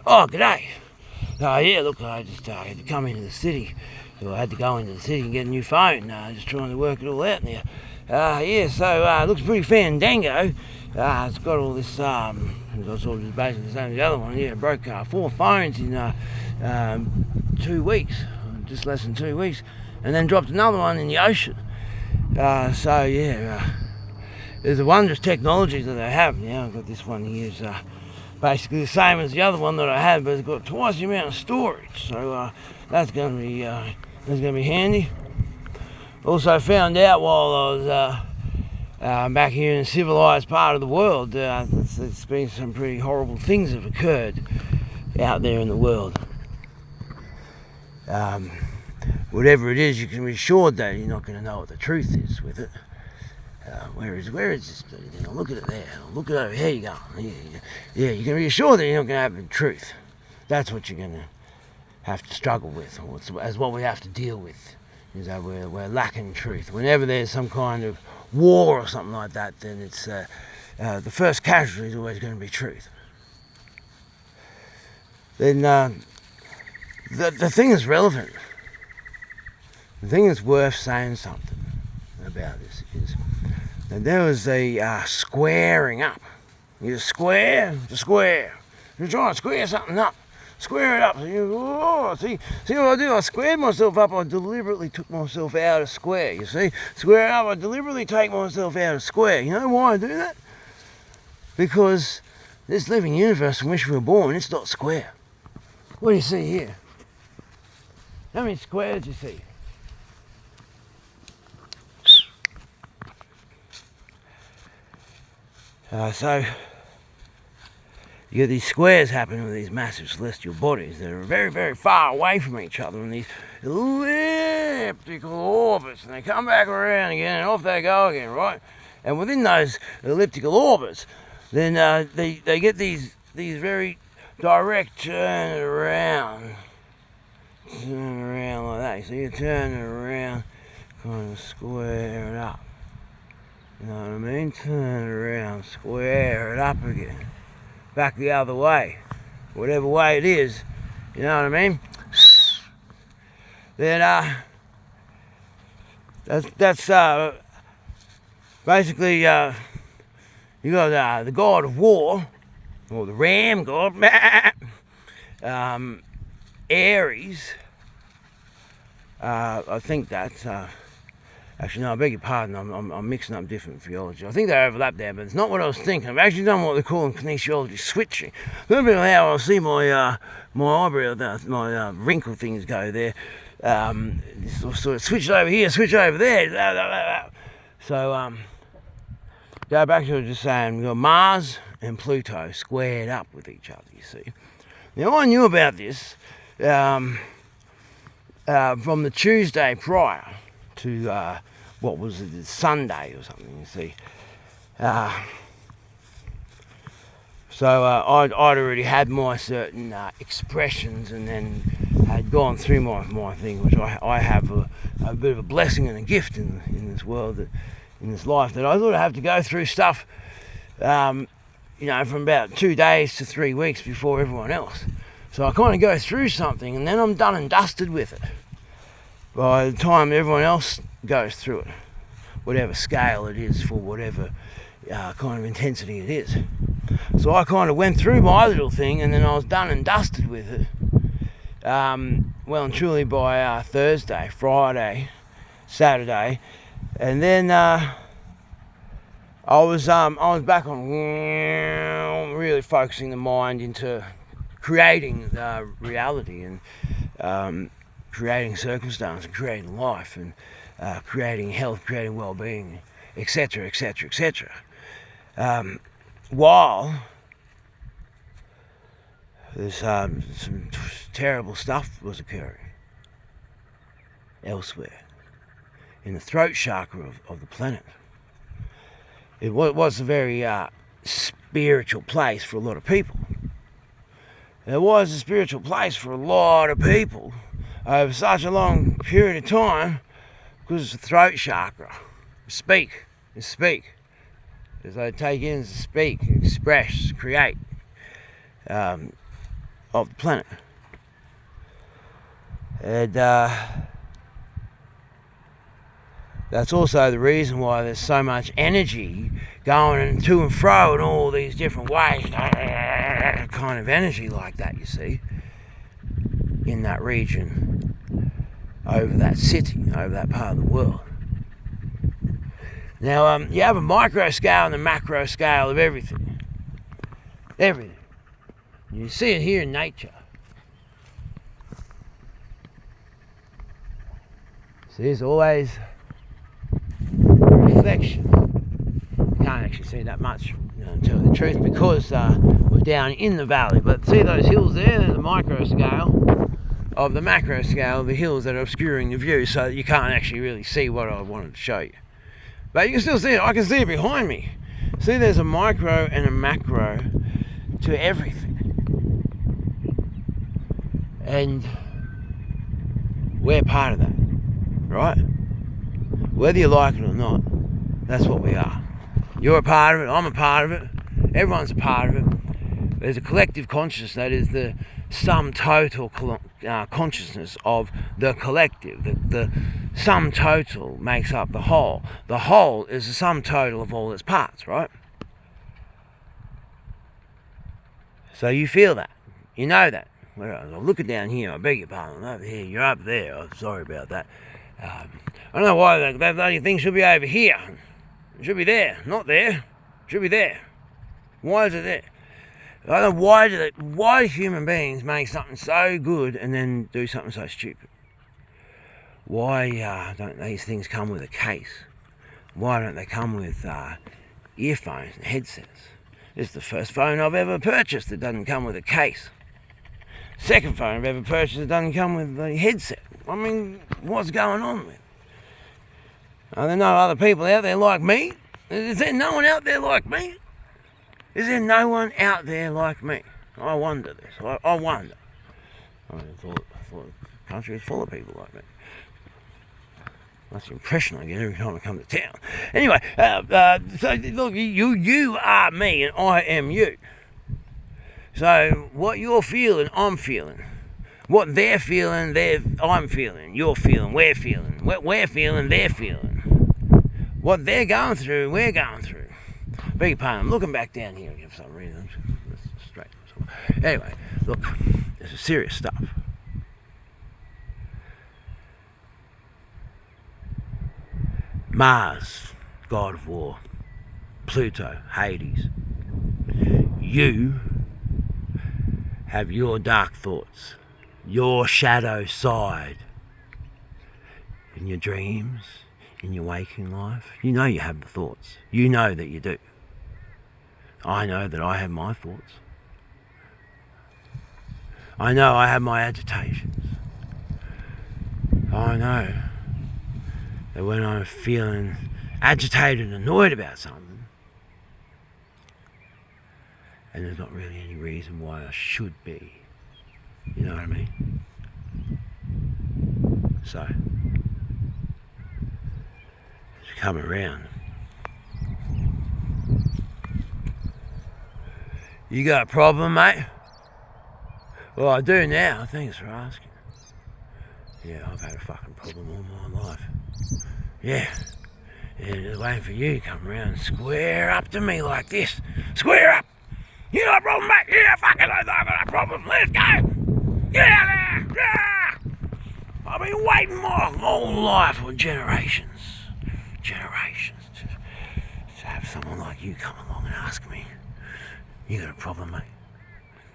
Oh, g'day. Yeah, look, I just had to come into the city. So I had to go into the city and get a new phone. Just trying to work it all out now. It looks pretty fandango. It's got all this, it's sort of basically the same as the other one. Yeah, it broke 4 phones in 2 weeks, just less than 2 weeks, and then dropped another one in the ocean. There's a wondrous technology that they have now. I've got this one here. It's basically the same as the other one that I had, but it's got twice the amount of storage. So that's going to be handy. Also found out while I was back here in a civilised part of the world, there's been some pretty horrible things have occurred out there in the world. Whatever it is, you can be assured that you're not going to know what the truth is with it. Where is this bloody thing? Look at it there. Look at it over here. You go. Yeah, you can be assured that you're not going to have the truth. That's what you're going to have to struggle with, or as what we have to deal with, is that we're lacking truth. Whenever there's some kind of war or something like that, then it's the first casualty is always going to be truth. Then the thing that's relevant, the thing that's worth saying something about this is that there was a squaring up. You square to square. You're trying to square something up. Square it up. See what I do? I squared myself up. I deliberately took myself out of square. You see? Square it up. I deliberately take myself out of square. You know why I do that? Because this living universe in which we were born, it's not square. What do you see here? How many squares do you see? So you get these squares happening with these massive celestial bodies that are very, very far away from each other in these elliptical orbits, and they come back around again, and off they go again, right? And within those elliptical orbits, then they get these very direct turn around like that. So you turn it around, kind of square it up. You know what I mean? Turn it around, square it up again. Back the other way. Whatever way it is. You know what I mean? Then, that's basically, you got the god of war, or the ram god, Aries. I think that's... Actually, no, I beg your pardon, I'm mixing up different theology. I think they overlap there, but it's not what I was thinking. I've actually done what they call in kinesiology switching. A little bit of how I see my eyebrow, my wrinkle things go there. Sort of switch over here, switch over there. So, go back to what I was just saying. We've got Mars and Pluto squared up with each other, you see. Now, I knew about this from the Tuesday prior to what was it, Sunday or something, you see. So I'd already had my certain expressions, and then had gone through my thing, which I have a bit of a blessing and a gift in this world, in this life, that I thought I'd have to go through stuff, from about 2 days to 3 weeks before everyone else. So I kind of go through something, and then I'm done and dusted with it by the time everyone else goes through it, whatever scale it is, for whatever kind of intensity it is. So I kind of went through my little thing, and then I was done and dusted with it, well and truly by Thursday, Friday, Saturday, and then I was back on really focusing the mind into creating reality, and creating circumstance, and creating life, and creating health, creating well-being, etc., etc., etc. While there's some terrible stuff was occurring elsewhere, in the throat chakra of the planet. It was a very spiritual place for a lot of people. It was a spiritual place for a lot of people over such a long period of time, because it's the throat chakra. Speak. As they take in, speak, express, create. of the planet. And that's also the reason why there's so much energy going to and fro in all these different ways. Kind of energy like that, you see, in that region, over that city, over that part of the world. Now, you have a micro scale and a macro scale of everything. Everything. You see it here in nature. See, there's always reflection. You can't actually see that much, to tell the truth, because we're down in the valley. But see those hills there? There's a micro scale of the macro scale of the hills that are obscuring the view, so that you can't actually really see what I wanted to show you. But you can still see it. I can see it behind me. See, there's a micro and a macro to everything. And we're part of that, right? Whether you like it or not, that's what we are. You're a part of it, I'm a part of it, everyone's a part of it. There's a collective consciousness that is the sum total consciousness of the collective. The sum total makes up the whole. The whole is the sum total of all its parts, right? So you feel that. You know that. I'm looking down here, I beg your pardon, I'm over here, you're up there, I'm sorry about that. I don't know why that bloody thing should be over here. It should be there, not there. It should be there. Why is it there? I don't know why do human beings make something so good and then do something so stupid? Why don't these things come with a case? Why don't they come with earphones and headsets? This is the first phone I've ever purchased that doesn't come with a case. Second phone I've ever purchased that doesn't come with a headset. I mean, what's going on with it? Are there no other people out there like me? Is there no one out there like me? Is there no one out there like me? I wonder this. I wonder. I thought the country was full of people like me. That's the impression I get every time I come to town. Anyway, so look, you are me and I am you. So what you're feeling, I'm feeling. What they're feeling, I'm feeling. You're feeling, we're feeling. What we're feeling, they're feeling. What they're going through, we're going through. Beg your pardon, I'm looking back down here for some reason. Straight. Anyway, look, this is serious stuff. Mars, god of war. Pluto, Hades. You have your dark thoughts, your shadow side. In your dreams, in your waking life, you know you have the thoughts. You know that you do. I know that I have my thoughts. I know I have my agitations. I know that when I'm feeling agitated and annoyed about something, and there's not really any reason why I should be, you know what I mean? So, it's come around. You got a problem, mate? Well, I do now, thanks for asking. Yeah, I've had a fucking problem all my life. Yeah. And just waiting for you to come around and square up to me like this. Square up! You got a problem, mate? Yeah, fucking I got a problem. Let's go! Get out there! Yeah! I've been waiting my whole life, or generations, to have someone like you come along and ask me, you got a problem, mate?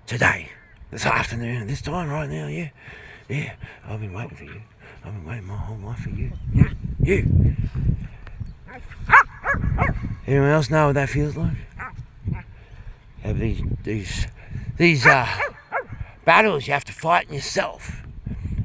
Today, this afternoon, this time right now, yeah. Yeah, I've been waiting for you. I've been waiting my whole life for you. Yeah, you. Anyone else know what that feels like? Have these battles you have to fight in yourself.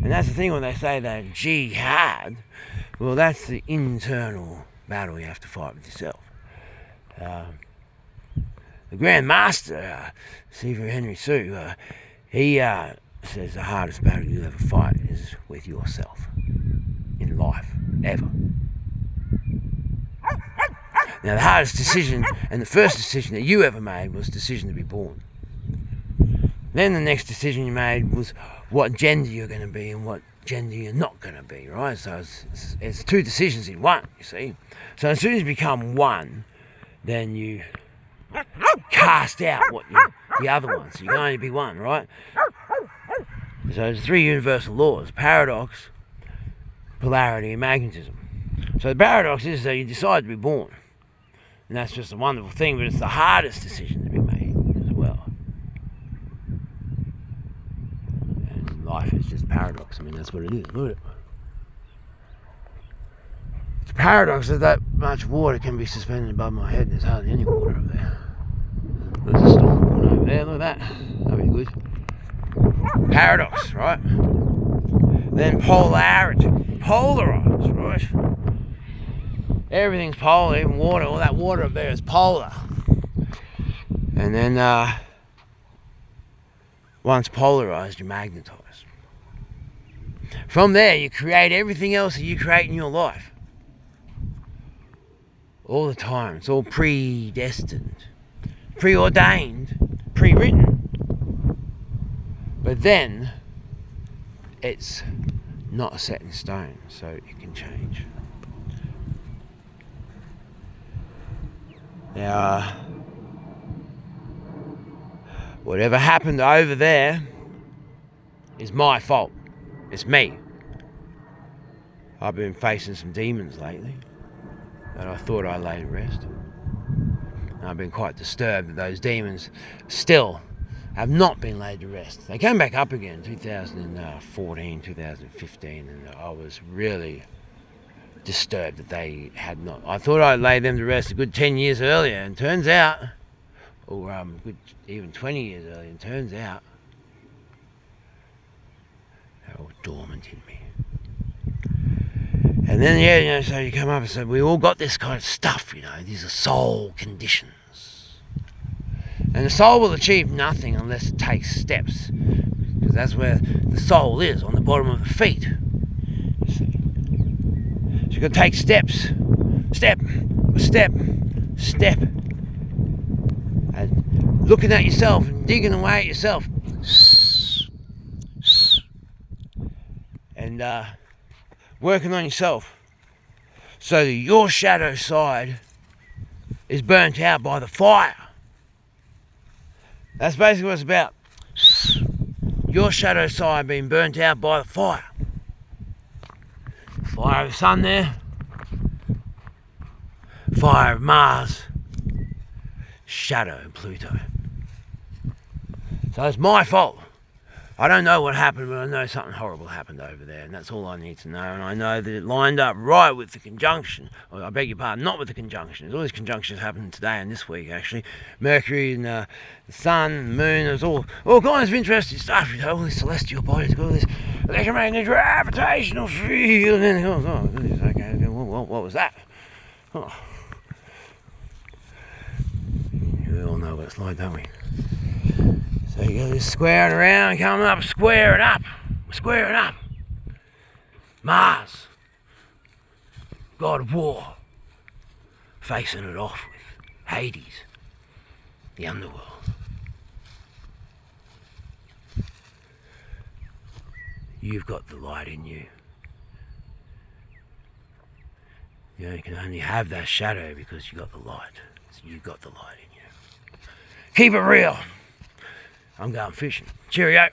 And that's the thing when they say that jihad, well, that's the internal battle you have to fight with yourself. The Grand Master, Seaver Henry Sue, he says the hardest battle you'll ever fight is with yourself in life, ever. Now, the hardest decision and the first decision that you ever made was the decision to be born. Then the next decision you made was what gender you're going to be and what gender you're not going to be, right? So it's two decisions in one, you see. So as soon as you become one, then you cast out the other one. So you can only be one, right? So there's three universal laws: paradox, polarity, and magnetism. So the paradox is that you decide to be born. And that's just a wonderful thing, but it's the hardest decision to be made as well. And life is just paradox. I mean, that's what it is. Look at it. It's a paradox that much water can be suspended above my head and there's hardly any water up there. There's a storm going over there. Look at that. That'll be good. Paradox, right? Then polarity. Polarized, right? Everything's polar, even water. All that water up there is polar. And then once polarized, you're magnetized. From there, you create everything else that you create in your life. All the time. It's all predestined, preordained, pre-written. But then, it's not set in stone, so it can change. Now, whatever happened over there is my fault. It's me. I've been facing some demons lately that I thought I laid to rest. And I've been quite disturbed that those demons still have not been laid to rest. They came back up again in 2014, 2015, and I was really disturbed that they had not. I thought I'd laid them to rest a good 10 years earlier, and turns out, or good even 20 years earlier, and turns out they're all dormant in me. And then, so you come up and say, we all got this kind of stuff, these are soul conditions. And the soul will achieve nothing unless it takes steps, because that's where the soul is, on the bottom of the feet, you see. So you've got to take steps, step, step, step, and looking at yourself and digging away at yourself, and working on yourself so that your shadow side is burnt out by the fire. That's basically what it's about. Your shadow side being burnt out by the fire. Fire of the sun there. Fire of Mars. Shadow of Pluto. So it's my fault. I don't know what happened, but I know something horrible happened over there, and that's all I need to know. And I know that it lined up right with the conjunction. I beg your pardon, not with the conjunction. There's all these conjunctions happening today and this week, actually. Mercury and the sun, the moon, there's all kinds of interesting stuff. All these celestial bodies, all this electromagnetic gravitational field. And okay, what was that? Oh. We all know what it's like, don't we? So you go just squaring around, coming up, squaring up. Mars, god of war, facing it off with Hades, the underworld. You've got the light in you. You can only have that shadow because you got the light. So you've got the light in you. Keep it real. I'm going fishing. Cheerio.